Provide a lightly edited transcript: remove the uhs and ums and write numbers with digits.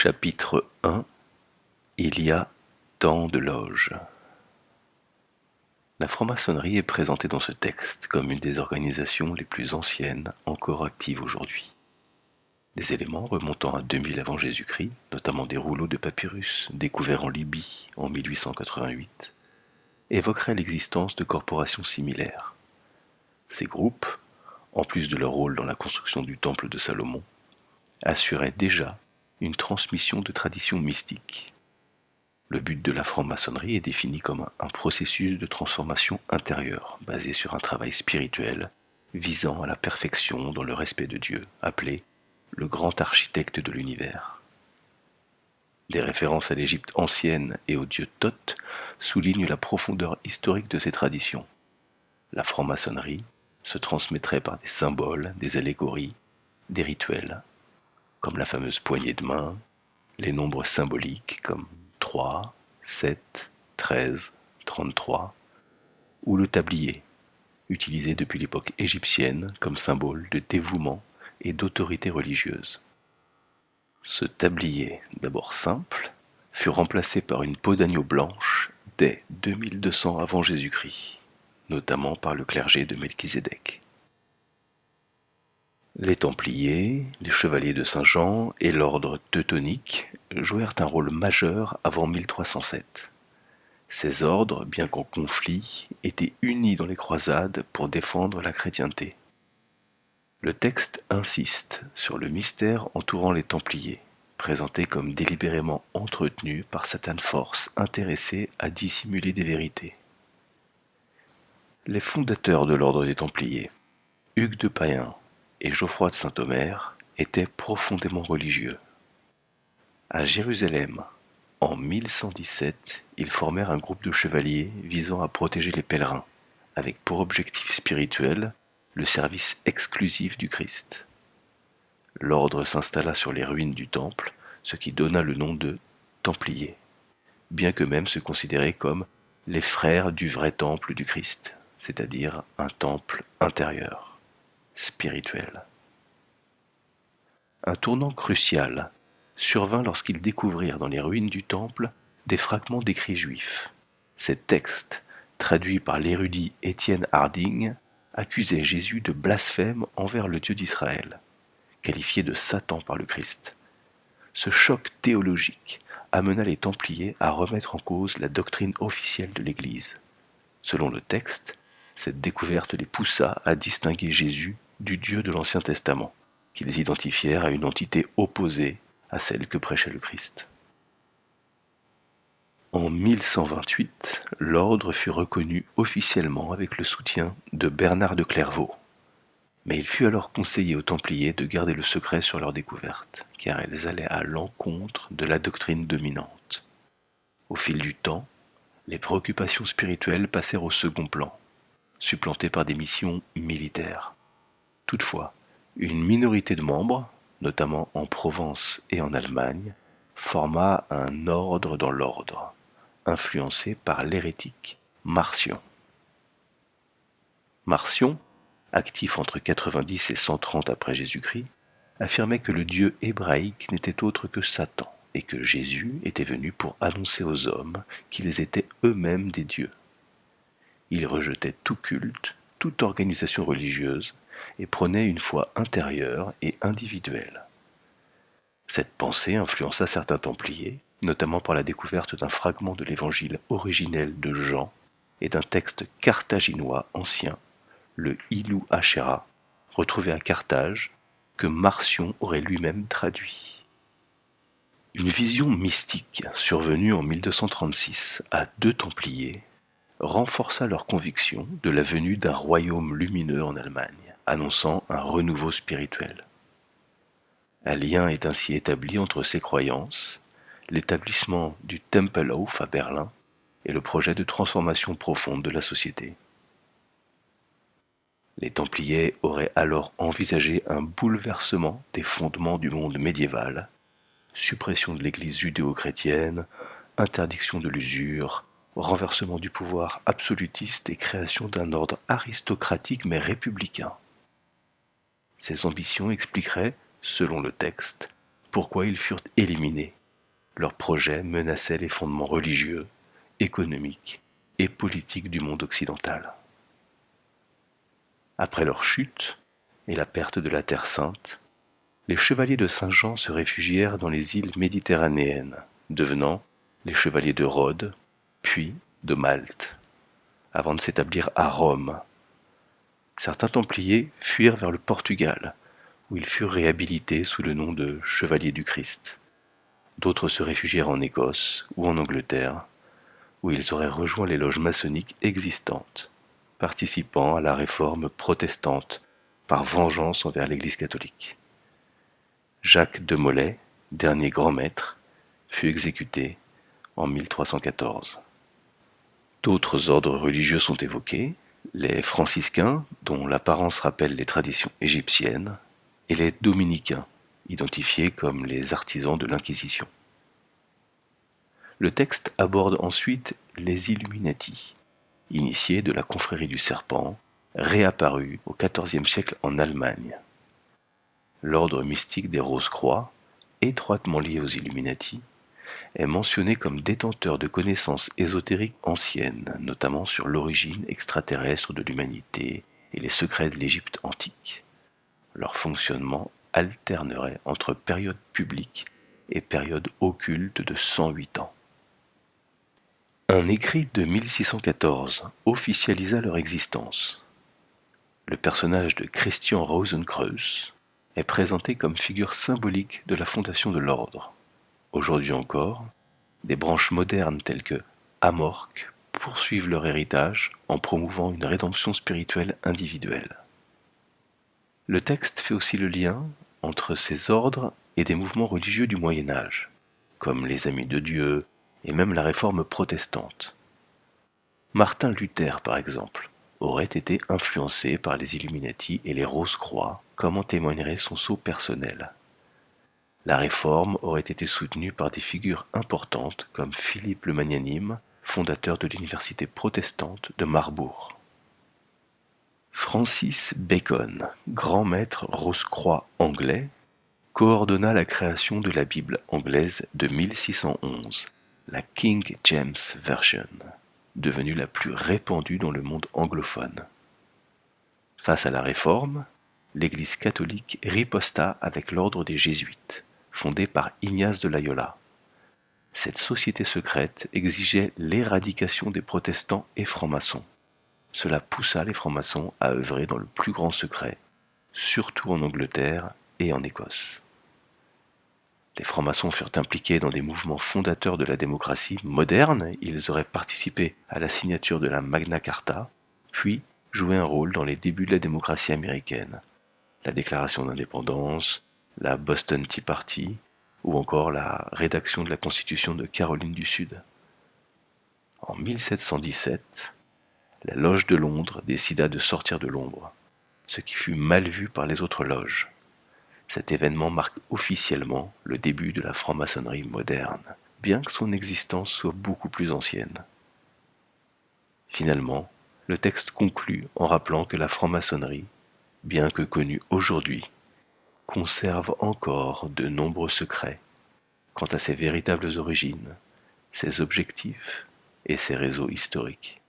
Chapitre 1. Il y a tant de loges. La franc-maçonnerie est présentée dans ce texte comme une des organisations les plus anciennes encore actives aujourd'hui. Des éléments remontant à 2000 avant Jésus-Christ, notamment des rouleaux de papyrus découverts en Libye en 1888, évoqueraient l'existence de corporations similaires. Ces groupes, en plus de leur rôle dans la construction du temple de Salomon, assuraient déjà une transmission de traditions mystiques. Le but de la franc-maçonnerie est défini comme un processus de transformation intérieure, basé sur un travail spirituel visant à la perfection dans le respect de Dieu, appelé le grand architecte de l'univers. Des références à l'Égypte ancienne et au dieu Thoth soulignent la profondeur historique de ces traditions. La franc-maçonnerie se transmettrait par des symboles, des allégories, des rituels, comme la fameuse poignée de main, les nombres symboliques comme 3, 7, 13, 33, ou le tablier, utilisé depuis l'époque égyptienne comme symbole de dévouement et d'autorité religieuse. Ce tablier, d'abord simple, fut remplacé par une peau d'agneau blanche dès 2200 avant Jésus-Christ, notamment par le clergé de Melchizedek. Les Templiers, les Chevaliers de Saint-Jean et l'ordre teutonique jouèrent un rôle majeur avant 1307. Ces ordres, bien qu'en conflit, étaient unis dans les croisades pour défendre la chrétienté. Le texte insiste sur le mystère entourant les Templiers, présentés comme délibérément entretenus par certaines forces intéressées à dissimuler des vérités. Les fondateurs de l'ordre des Templiers, Hugues de Payen et Geoffroy de Saint-Omer, étaient profondément religieux. À Jérusalem, en 1117, ils formèrent un groupe de chevaliers visant à protéger les pèlerins, avec pour objectif spirituel le service exclusif du Christ. L'ordre s'installa sur les ruines du temple, ce qui donna le nom de Templiers, bien qu'eux-mêmes se considéraient comme les frères du vrai temple du Christ, c'est-à-dire un temple intérieur, spirituel. Un tournant crucial survint lorsqu'ils découvrirent dans les ruines du temple des fragments d'écrits juifs. Ces textes, traduits par l'érudit Étienne Harding, accusaient Jésus de blasphème envers le Dieu d'Israël, qualifié de Satan par le Christ. Ce choc théologique amena les Templiers à remettre en cause la doctrine officielle de l'Église. Selon le texte, cette découverte les poussa à distinguer Jésus du Dieu de l'Ancien Testament, qu'ils identifièrent à une entité opposée à celle que prêchait le Christ. En 1128, l'ordre fut reconnu officiellement avec le soutien de Bernard de Clairvaux. Mais il fut alors conseillé aux Templiers de garder le secret sur leur découverte, car elles allaient à l'encontre de la doctrine dominante. Au fil du temps, les préoccupations spirituelles passèrent au second plan, supplantées par des missions militaires. Toutefois, une minorité de membres, notamment en Provence et en Allemagne, forma un ordre dans l'ordre, influencé par l'hérétique Marcion. Marcion, actif entre 90 et 130 après Jésus-Christ, affirmait que le Dieu hébraïque n'était autre que Satan et que Jésus était venu pour annoncer aux hommes qu'ils étaient eux-mêmes des dieux. Il rejetait tout culte, toute organisation religieuse et prônait une foi intérieure et individuelle. Cette pensée influença certains Templiers, notamment par la découverte d'un fragment de l'évangile originel de Jean et d'un texte carthaginois ancien, le Ilou Hachera, retrouvé à Carthage, que Marcion aurait lui-même traduit. Une vision mystique survenue en 1236 à deux Templiers renforça leur conviction de la venue d'un royaume lumineux en Allemagne, annonçant un renouveau spirituel. Un lien est ainsi établi entre ces croyances, l'établissement du Tempelhof à Berlin et le projet de transformation profonde de la société. Les Templiers auraient alors envisagé un bouleversement des fondements du monde médiéval, suppression de l'Église judéo-chrétienne, interdiction de l'usure, renversement du pouvoir absolutiste et création d'un ordre aristocratique mais républicain. Ces ambitions expliqueraient, selon le texte, pourquoi ils furent éliminés. Leur projet menaçait les fondements religieux, économiques et politiques du monde occidental. Après leur chute et la perte de la Terre Sainte, les chevaliers de Saint-Jean se réfugièrent dans les îles méditerranéennes, devenant les chevaliers de Rhodes, puis de Malte, avant de s'établir à Rome. Certains Templiers fuirent vers le Portugal, où ils furent réhabilités sous le nom de chevaliers du Christ. D'autres se réfugièrent en Écosse ou en Angleterre, où ils auraient rejoint les loges maçonniques existantes, participant à la réforme protestante par vengeance envers l'Église catholique. Jacques de Molay, dernier grand maître, fut exécuté en 1314. D'autres ordres religieux sont évoqués, les franciscains, dont l'apparence rappelle les traditions égyptiennes, et les dominicains, identifiés comme les artisans de l'Inquisition. Le texte aborde ensuite les Illuminati, initiés de la confrérie du serpent, réapparus au XIVe siècle en Allemagne. L'ordre mystique des Rose-Croix, étroitement lié aux Illuminati, est mentionné comme détenteur de connaissances ésotériques anciennes, notamment sur l'origine extraterrestre de l'humanité et les secrets de l'Égypte antique. Leur fonctionnement alternerait entre période publique et période occulte de 108 ans. Un écrit de 1614 officialisa leur existence. Le personnage de Christian Rosenkreuz est présenté comme figure symbolique de la fondation de l'ordre. Aujourd'hui encore, des branches modernes telles que Amorque poursuivent leur héritage en promouvant une rédemption spirituelle individuelle. Le texte fait aussi le lien entre ces ordres et des mouvements religieux du Moyen Âge, comme les Amis de Dieu et même la Réforme protestante. Martin Luther, par exemple, aurait été influencé par les Illuminati et les Rose-Croix, comme en témoignerait son sceau personnel. La Réforme aurait été soutenue par des figures importantes comme Philippe le Magnanime, fondateur de l'université protestante de Marbourg. Francis Bacon, grand maître Rose-Croix anglais, coordonna la création de la Bible anglaise de 1611, la King James Version, devenue la plus répandue dans le monde anglophone. Face à la Réforme, l'Église catholique riposta avec l'ordre des Jésuites, fondé par Ignace de Loyola. Cette société secrète exigeait l'éradication des protestants et francs-maçons. Cela poussa les francs-maçons à œuvrer dans le plus grand secret, surtout en Angleterre et en Écosse. Les francs-maçons furent impliqués dans des mouvements fondateurs de la démocratie moderne, ils auraient participé à la signature de la Magna Carta, puis joué un rôle dans les débuts de la démocratie américaine, la déclaration d'indépendance, la Boston Tea Party ou encore la rédaction de la Constitution de Caroline du Sud. En 1717, la loge de Londres décida de sortir de l'ombre, ce qui fut mal vu par les autres loges. Cet événement marque officiellement le début de la franc-maçonnerie moderne, bien que son existence soit beaucoup plus ancienne. Finalement, le texte conclut en rappelant que la franc-maçonnerie, bien que connue aujourd'hui, conserve encore de nombreux secrets quant à ses véritables origines, ses objectifs et ses réseaux historiques.